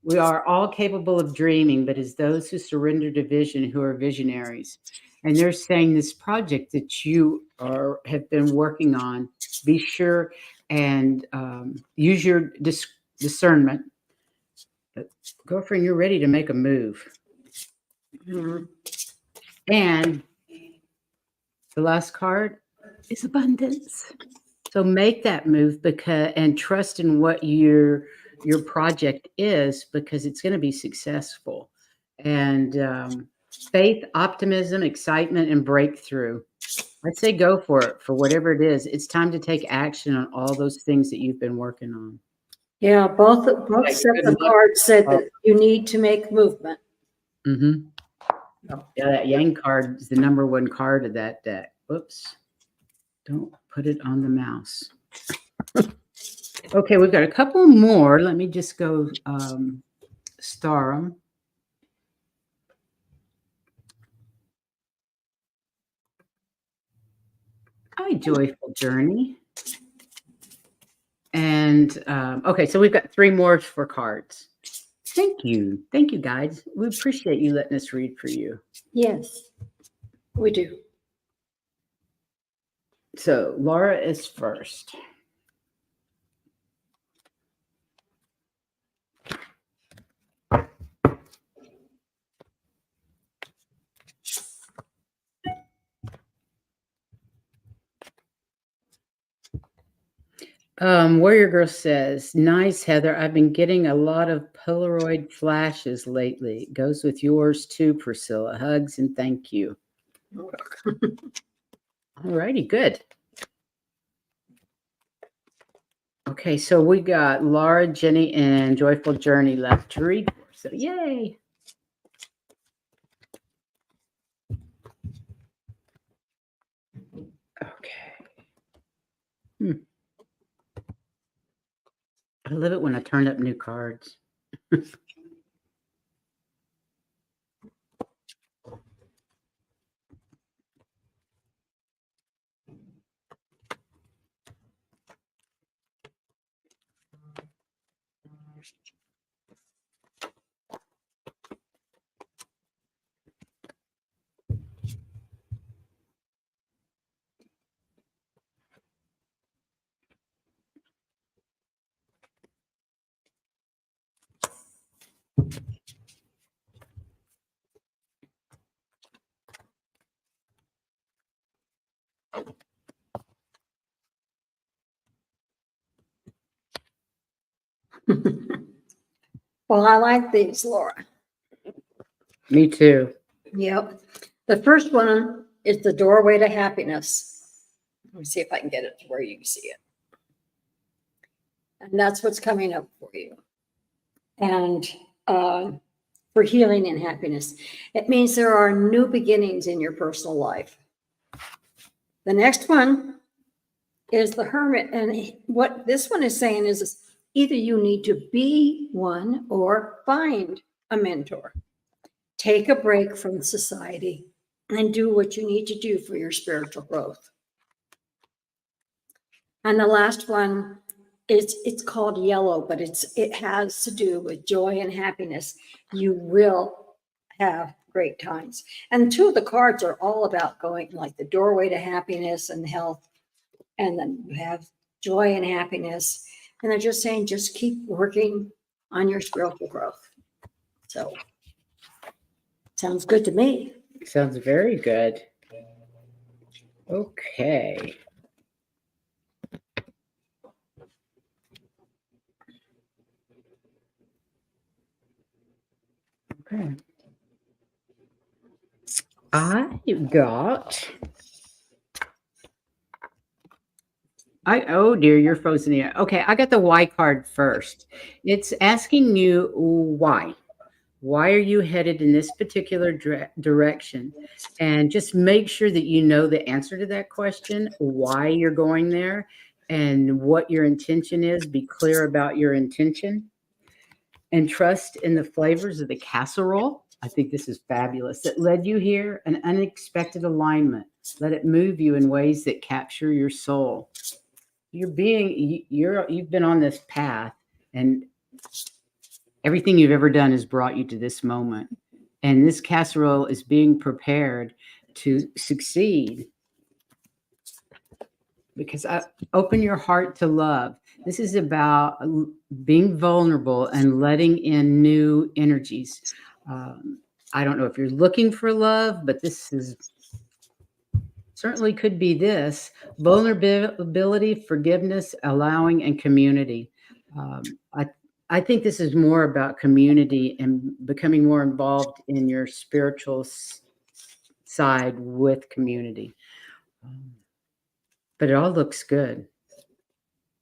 We are all capable of dreaming, but it's those who surrender to vision who are visionaries. And they're saying this project that you have been working on, be sure and use your discernment. But girlfriend, you're ready to make a move. Mhm. And the last card is abundance. So make that move and trust in what your project is, because it's going to be successful. And faith, optimism, excitement, and breakthrough. I'd say go for it, for whatever it is. It's time to take action on all those things that you've been working on. Yeah, both Like, sets good of luck. cards said that you need to make movement. Mm-hmm. Yeah, that Yang card is the number one card of that deck. Whoops. Don't put it on the mouse. Okay, we've got a couple more. Let me just go star them. Hi, Joyful Journey. And okay, so we've got 3 more for cards. Thank you. Thank you, guys. We appreciate you letting us read for you. Yes, we do. So Laura is first. Warrior Girl says, nice, Heather. I've been getting a lot of Polaroid flashes lately. It goes with yours too, Priscilla. Hugs and thank you. All righty, good. Okay, so we got Laura, Jenny, and Joyful Journey left to read. So yay. Okay. I love it when I turn up new cards. Well, I like these, Laura. Me too. Yep. The first one is the doorway to happiness. Let me see if I can get it to where you can see it. And that's what's coming up for you. And for healing and happiness, it means there are new beginnings in your personal life. The next one is the Hermit. And what this one is saying is either you need to be one or find a mentor. Take a break from society and do what you need to do for your spiritual growth. And the last one is, it's called Yellow, but it has to do with joy and happiness. You will have great times. And 2 of the cards are all about going, like the doorway to happiness and health. And then you have joy and happiness. And they're just saying, just keep working on your spiritual growth. So sounds good to me. Sounds very good. Okay. Okay. I got Oh dear, you're frozen here. Okay, I got the why card first. It's asking you why. Why are you headed in this particular direction? And just make sure that you know the answer to that question, why you're going there, and what your intention is. Be clear about your intention and trust in the flavors of the casserole. I think this is fabulous. That led you here, an unexpected alignment. Let it move you in ways that capture your soul. You've been on this path, and everything you've ever done has brought you to this moment. And this casserole is being prepared to succeed because I open your heart to love. This is about being vulnerable and letting in new energies. I don't know if you're looking for love, but this is certainly could be this vulnerability, forgiveness, allowing, and community. I think this is more about community and becoming more involved in your spiritual side with community. But it all looks good.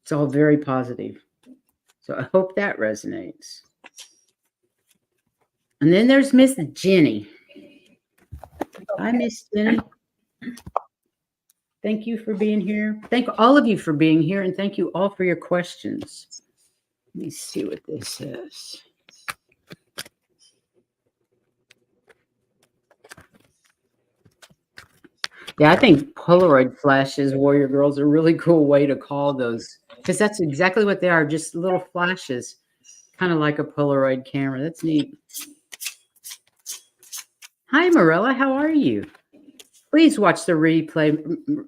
It's all very positive. So I hope that resonates. And then there's Miss Jenny. Hi, Miss Jenny. Thank you for being here. Thank all of you for being here, and thank you all for your questions. Let me see what this is. Yeah, I think Polaroid flashes, Warrior Girls, are a really cool way to call those, because that's exactly what they are, just little flashes, kind of like a Polaroid camera. That's neat. Hi, Morella. How are you? Please watch the replay,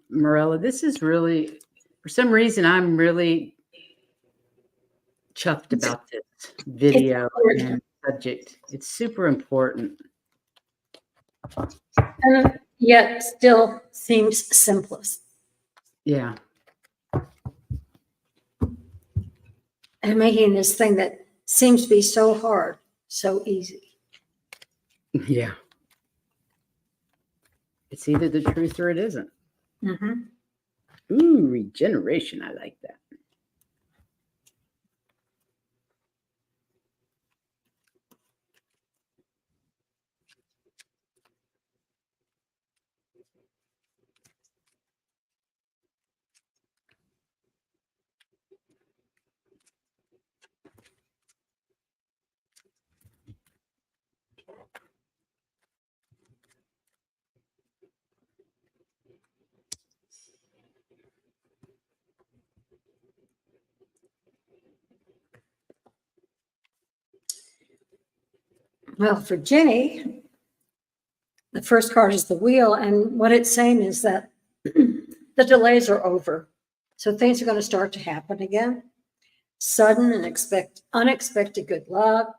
Morella. This is really, for some reason, I'm really chuffed about this video and subject. It's super important. And yet still seems simplest. Yeah. And making this thing that seems to be so hard, so easy. Yeah. It's either the truth or it isn't. Mm-hmm. Ooh, regeneration. I like that. Well, for Jenny, the first card is the wheel, and what it's saying is that the delays are over. So things are going to start to happen again. Sudden and unexpected good luck,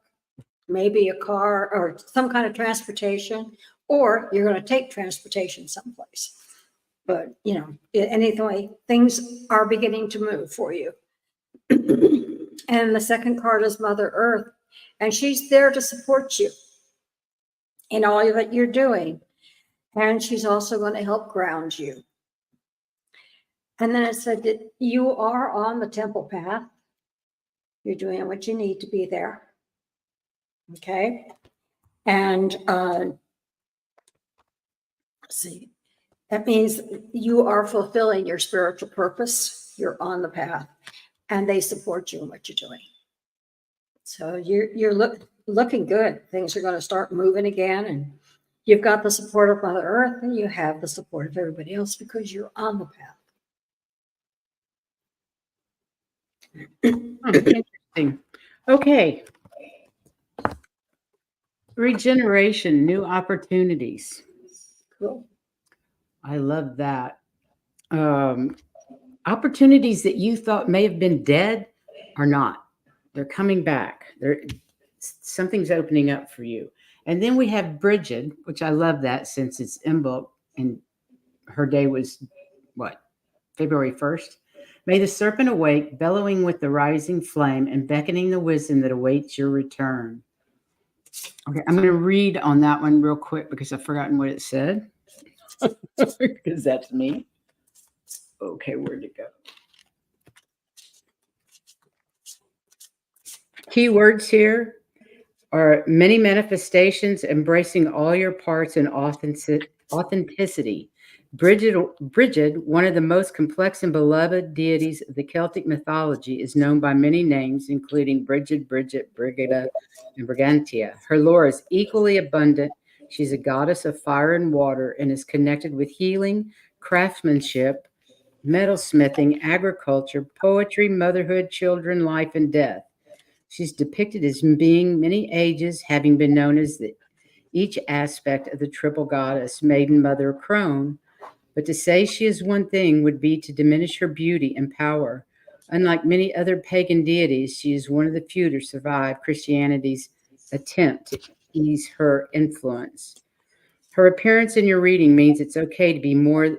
maybe a car or some kind of transportation, or you're going to take transportation someplace. But, you know, anyway, things are beginning to move for you. And the second card is Mother Earth, and she's there to support you in all that you're doing. And she's also going to help ground you. And then it said that you are on the temple path. You're doing what you need to be there. Okay. And let's see, that means you are fulfilling your spiritual purpose. You're on the path, and they support you in what you're doing. So you're looking good. Things are going to start moving again, and you've got the support of Mother Earth, and you have the support of everybody else because you're on the path. Interesting. Okay. Regeneration, new opportunities. Cool. I love that. Opportunities that you thought may have been dead are not. They're coming back. Something's opening up for you. And then we have Bridget, which I love that since it's Imbolc, and her day was what? February 1st. May the serpent awake, bellowing with the rising flame and beckoning the wisdom that awaits your return. Okay, I'm going to read on that one real quick because I've forgotten what it said. Because that's me. Okay, where'd it go? Key words here are many manifestations, embracing all your parts and authenticity. Bridget, one of the most complex and beloved deities of the Celtic mythology, is known by many names, including Bridget, Brigida, and Brigantia. Her lore is equally abundant. She's a goddess of fire and water and is connected with healing, craftsmanship, metalsmithing, agriculture, poetry, motherhood, children, life, and death. She's depicted as being many ages, having been known as each aspect of the triple goddess, maiden mother Crone. But to say she is one thing would be to diminish her beauty and power. Unlike many other pagan deities, she is one of the few to survive Christianity's attempt to ease her influence. Her appearance in your reading means it's okay to be more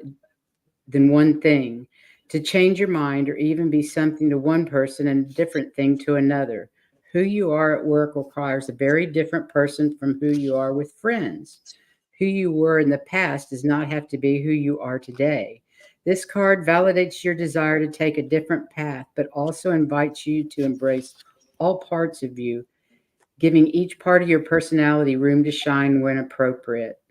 than one thing, to change your mind or even be something to one person and a different thing to another. Who you are at work requires a very different person from who you are with friends. Who you were in the past does not have to be who you are today. This card validates your desire to take a different path, but also invites you to embrace all parts of you, giving each part of your personality room to shine when appropriate.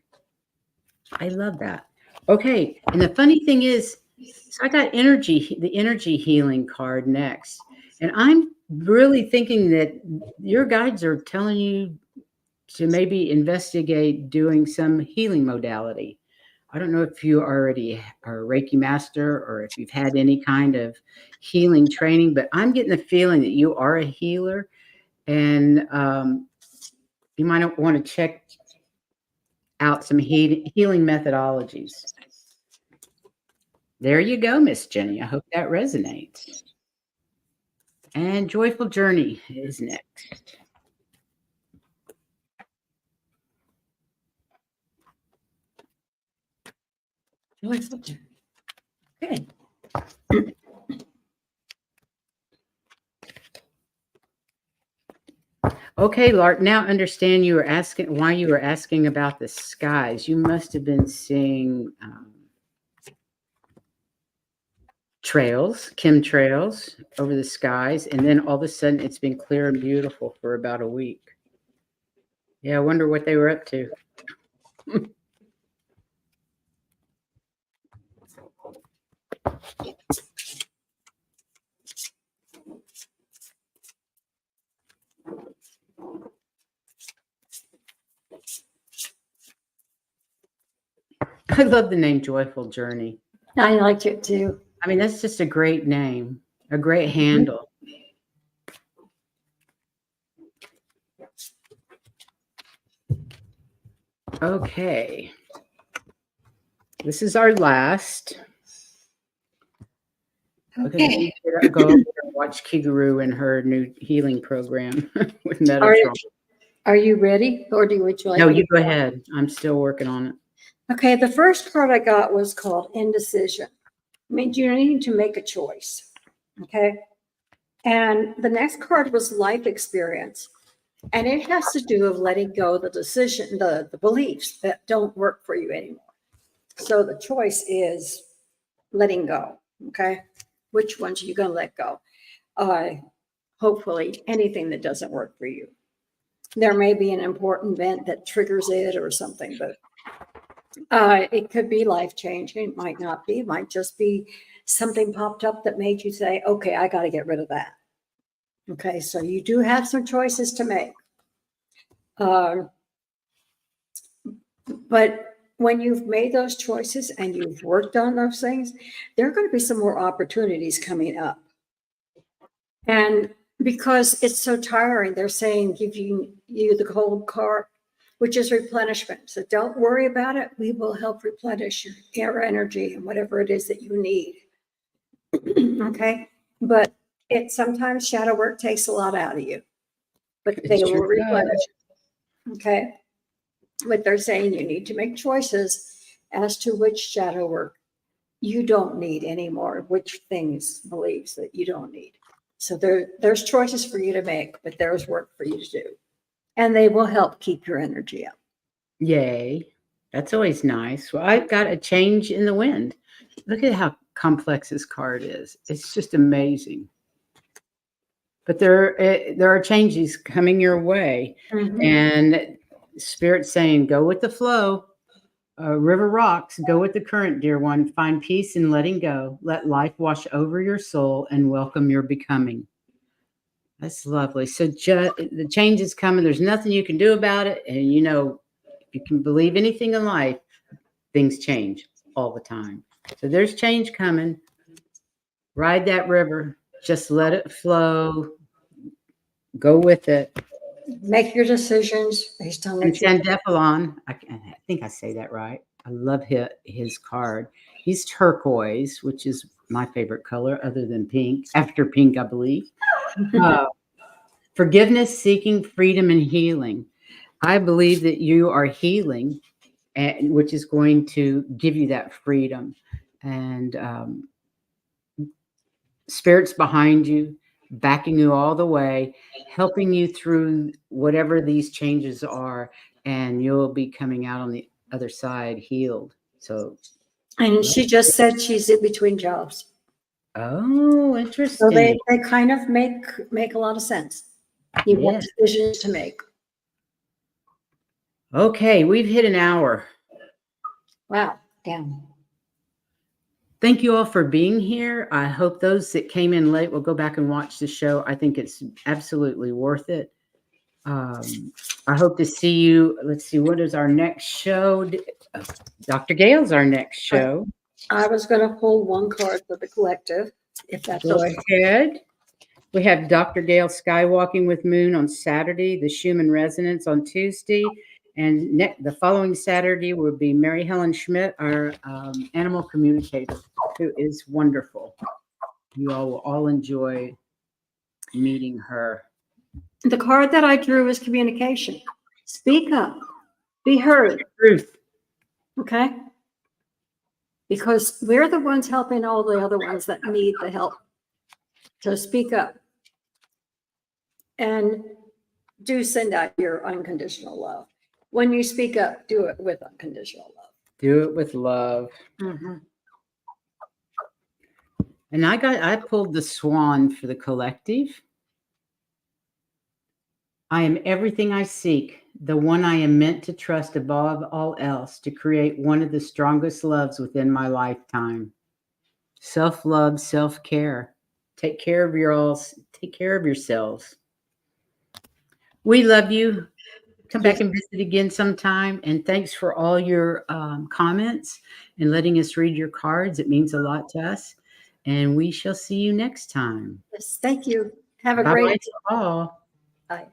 I love that. Okay, and the funny thing is, so I got the energy healing card next. And I'm really thinking that your guides are telling you to maybe investigate doing some healing modality. I don't know if you already are a Reiki master or if you've had any kind of healing training, but I'm getting the feeling that you are a healer, and you might want to check out some healing methodologies. There you go, Miss Jenny. I hope that resonates. And Joyful Journey is next. Joyful Journey. Okay. Okay, Lark. Now understand you were asking why you were asking about the skies. You must have been seeing chemtrails over the skies, and then all of a sudden it's been clear and beautiful for about a week. Yeah, I wonder what they were up to. I love the name Joyful Journey. I like it too. I mean, that's just a great name, a great handle. Okay. This is our last. Okay. Go over and watch Kiguru and her new healing program with Metatron. Are you ready, or would you like? No, you go ahead. I'm still working on it. Okay, the first card I got was called Indecision. It means you need to make a choice. Okay. And the next card was Life Experience. And it has to do with letting go the decision, the beliefs that don't work for you anymore. So the choice is letting go. Okay. Which ones are you going to let go? Hopefully anything that doesn't work for you. There may be an important event that triggers it or something, but it could be life changing. It might not be. It might just be something popped up that made you say, okay, I got to get rid of that. Okay, so you do have some choices to make. But when you've made those choices and you've worked on those things, there are going to be some more opportunities coming up. And because it's so tiring, they're saying, give you the gold card, which is replenishment. So don't worry about it. We will help replenish your energy and whatever it is that you need. Okay. But sometimes shadow work takes a lot out of you, but they will replenish. Okay. But they're saying you need to make choices as to which shadow work you don't need anymore, which beliefs that you don't need. So there's choices for you to make, but there's work for you to do. And they will help keep your energy up. Yay. That's always nice. Well, I've got a change in the wind. Look at how complex this card is. It's just amazing. but there are changes coming your way, and Spirit's saying, go with the flow. River rocks, go with the current, dear one. Find peace in letting go. Let life wash over your soul and welcome your becoming. That's lovely. So the change is coming. There's nothing you can do about it. And you know, if you can believe anything in life, things change all the time. So there's change coming. Ride that river. Just let it flow. Go with it. Make your decisions based on And what you Sandephalon, I think I say that right. I love his card. He's turquoise, which is my favorite color other than pink. After pink, I believe. Forgiveness, seeking freedom, and healing. I believe that you are healing, which is going to give you that freedom. And Spirit's behind you, backing you all the way, helping you through whatever these changes are, and you'll be coming out on the other side healed. So, And she just said she's in between jobs. oh, So interesting. they kind of make a lot of sense. You have decisions to make. Okay, we've hit an hour. Wow, damn. Thank you all for being here. I hope those that came in late will go back and watch the show. I think it's absolutely worth it. I hope to see you. Let's see, what is our next show? Dr. Gail's our next show. I was going to pull one card for the collective, if that's Go okay. ahead. We have Dr. Gail Skywalking with Moon on Saturday, the Schumann Resonance on Tuesday, and the following Saturday will be Mary Helen Schmidt, our animal communicator, who is wonderful. You all will all enjoy meeting her. The card that I drew is communication. Speak up. Be heard. Truth. Okay? Because we're the ones helping all the other ones that need the help. So speak up. And do send out your unconditional love. When you speak up, do it with unconditional love. Do it with love. And I pulled the swan for the collective. I am everything I seek, the one I am meant to trust above all else, to create one of the strongest loves within my lifetime. Self-love, self-care. Take care of yourselves. We love you. Come back and visit again sometime. And thanks for all your comments and letting us read your cards. It means a lot to us. And we shall see you next time. Yes, thank you. Have a Bye-bye great to all. Bye.